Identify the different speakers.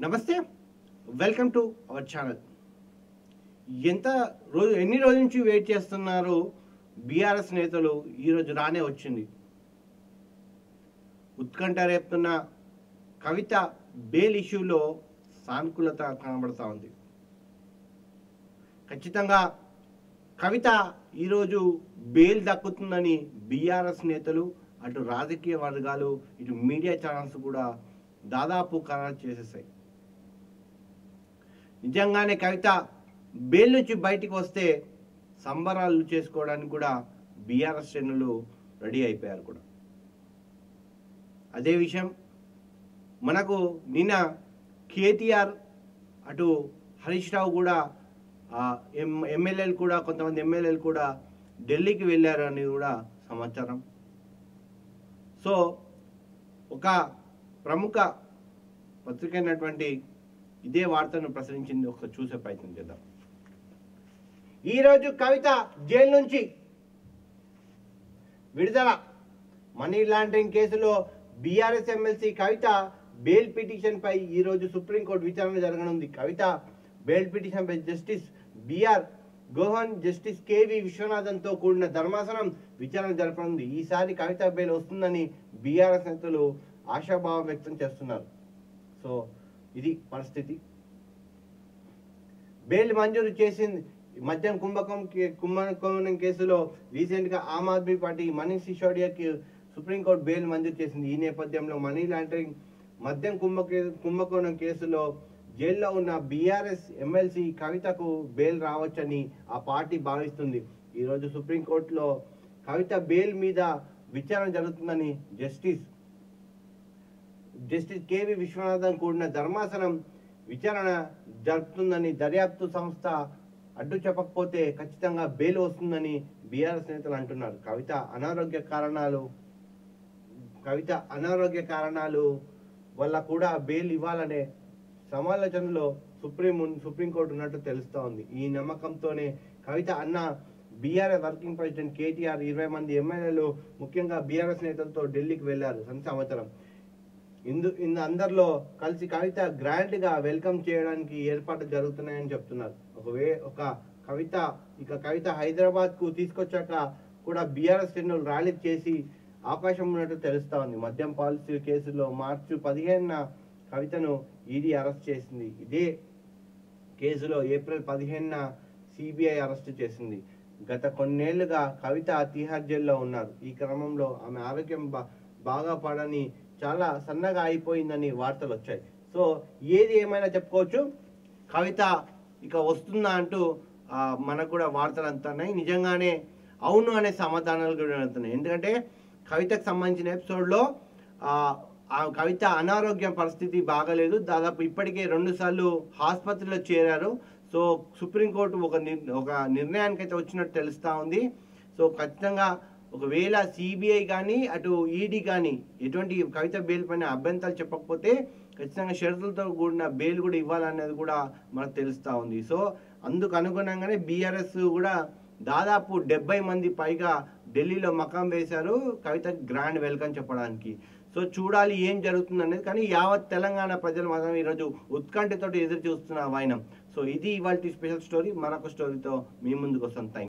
Speaker 1: నమస్తే, welcome to our channel. ఎన్ని రోజుల నుంచి వెయిట్ చేస్తున్నారు బీఆర్ఎస్ నేతలు. ఈరోజు రానే వచ్చింది. ఉత్కంఠ రేపుతున్న కవిత బెయిల్ ఇష్యూలో సానుకూలత కనబడతా ఉంది. ఖచ్చితంగా కవిత ఈరోజు బెయిల్ దక్కుతుందని బీఆర్ఎస్ నేతలు, అటు రాజకీయ వర్గాలు, ఇటు మీడియా ఛానల్స్ కూడా దాదాపు ఖరారు చేసేసాయి. నిజంగానే కవిత బెయిల్ నుంచి బయటికి వస్తే సంబరాలు చేసుకోవడానికి కూడా బీఆర్ఎస్ శ్రేణులు రెడీ అయిపోయారు కూడా. అదే విషయం మనకు నిన్న కేటీఆర్, అటు హరీష్ రావు కూడా ఎమ్మెల్యేలు కూడా, కొంతమంది ఎమ్మెల్యేలు కూడా ఢిల్లీకి వెళ్ళారు అని కూడా సమాచారం. సో ఒక ప్రముఖ పత్రిక అయినటువంటి ఇదే వార్తను ప్రచురించింది. ఒకసారి చూసే ప్రయత్నం చేద్దాం. ఈరోజు కవిత జైలు నుంచి విడుదల. మనీ లాండరింగ్ కేసులో బీఆర్ఎస్ ఎమ్మెల్సీ కవిత బెయిల్ పిటిషన్ పై ఈరోజు సుప్రీంకోర్టు విచారణ జరగనుంది. కవిత బెయిల్ పిటిషన్ పై justice BR Gohan, justice KV Viswanathan తో కూడిన ధర్మాసనం విచారణ జరపనుంది. ఈసారి కవిత బెయిల్ వస్తుందని బీఆర్ఎస్ నేతలు ఆశాభావం వ్యక్తం చేస్తున్నారు. సో ఇది పరిస్థితి. బెయిల్ మంజూరు చేసింది. మద్యం కుంభకోణం కేసులో రీసెంట్ గా ఆమ్ ఆద్మీ పార్టీ మనీష్ సిసోడియాకి సుప్రీంకోర్టు బెయిల్ మంజూరు చేసింది. ఈ నేపథ్యంలో మనీ లాండరింగ్, మద్యం కుంభకోణం కేసులో జైల్లో ఉన్న బీఆర్ఎస్ ఎమ్మెల్సీ కవితకు బెయిల్ రావచ్చని ఆ పార్టీ భావిస్తుంది. ఈరోజు సుప్రీంకోర్టులో కవిత బెయిల్ మీద విచారణ జరుగుతుందని జస్టిస్ కేవి విశ్వనాథన్ కూడిన ధర్మాసనం విచారణ జరుపుతుందని, దర్యాప్తు సంస్థ అడ్డు చెప్పకపోతే ఖచ్చితంగా బెయిల్ వస్తుందని బీఆర్ఎస్ నేతలు అంటున్నారు. కవిత అనారోగ్య కారణాలు వల్ల కూడా బెయిల్ ఇవ్వాలనే సమాలోచనలో సుప్రీంకోర్టు ఉన్నట్టు తెలుస్తూ ఉంది. ఈ నమ్మకంతోనే కవిత అన్న బీఆర్ఎస్ వర్కింగ్ ప్రెసిడెంట్ కేటీఆర్, 20 మంది ఎమ్మెల్యేలు, ముఖ్యంగా బీఆర్ఎస్ నేతలతో ఢిల్లీకి వెళ్లారు. సంవత్సరం అందరిలో కలిసి కవిత గ్రాండ్ గా వెల్కమ్ చేయడానికి ఏర్పాట్లు జరుగుతున్నాయని చెప్తున్నారు. కవిత హైదరాబాద్ కు తీసుకొచ్చాక కూడా బీఆర్ఎస్ శ్రేణులు ర్యాలీ చేసి అవకాశం ఉన్నట్టు తెలుస్తా ఉంది. మద్యం పాలసీ కేసులో మార్చి 15న కవితను ఈడీ అరెస్ట్ చేసింది. ఇదే కేసులో ఏప్రిల్ 15న సిబిఐ అరెస్ట్ చేసింది. గత కొన్నేళ్లుగా కవిత తిహార్ జైల్లో ఉన్నారు. ఈ క్రమంలో ఆమె ఆరోగ్యం బాగా పడని, చాలా సన్నగా అయిపోయిందని వార్తలు వచ్చాయి. సో ఏది ఏమైనా చెప్పుకోవచ్చు, కవిత ఇక వస్తుందా అంటూ మనకు కూడా వార్తలు అందుతున్నాయి. నిజంగానే అవును అనే సమాధానాలు కూడా అందుతున్నాయి. ఎందుకంటే కవితకు సంబంధించిన ఎపిసోడ్లో కవిత అనారోగ్య పరిస్థితి బాగలేదు. దాదాపు ఇప్పటికే 2 సార్లు ఆసుపత్రిలో చేరారు. సో సుప్రీంకోర్టు ఒక నిర్ణయానికి అయితే వచ్చినట్టు తెలుస్తూ ఉంది. సో ఖచ్చితంగా ఒకవేళ సిబిఐ కానీ, అటు ఈడీ కానీ ఎటువంటి కవిత బెయిల్ పైన అభ్యంతరాలు చెప్పకపోతే ఖచ్చితంగా షరతులతో కూడిన బెయిల్ కూడా ఇవ్వాలనేది కూడా మనకు తెలుస్తూ ఉంది. సో అందుకు అనుగుణంగానే బీఆర్ఎస్ కూడా దాదాపు 70 మంది పైగా ఢిల్లీలో మకాం వేశారు కవిత గ్రాండ్ వెల్కమ్ చెప్పడానికి. సో చూడాలి ఏం జరుగుతుంది అనేది. కానీ యావత్ తెలంగాణ ప్రజలు మాత్రం ఈరోజు ఉత్కంఠతో ఎదురు చూస్తున్న వైనం. సో ఇది ఇవాళ స్పెషల్ స్టోరీ. మరొక స్టోరీతో మీ ముందుకు వస్తాం. Thank you.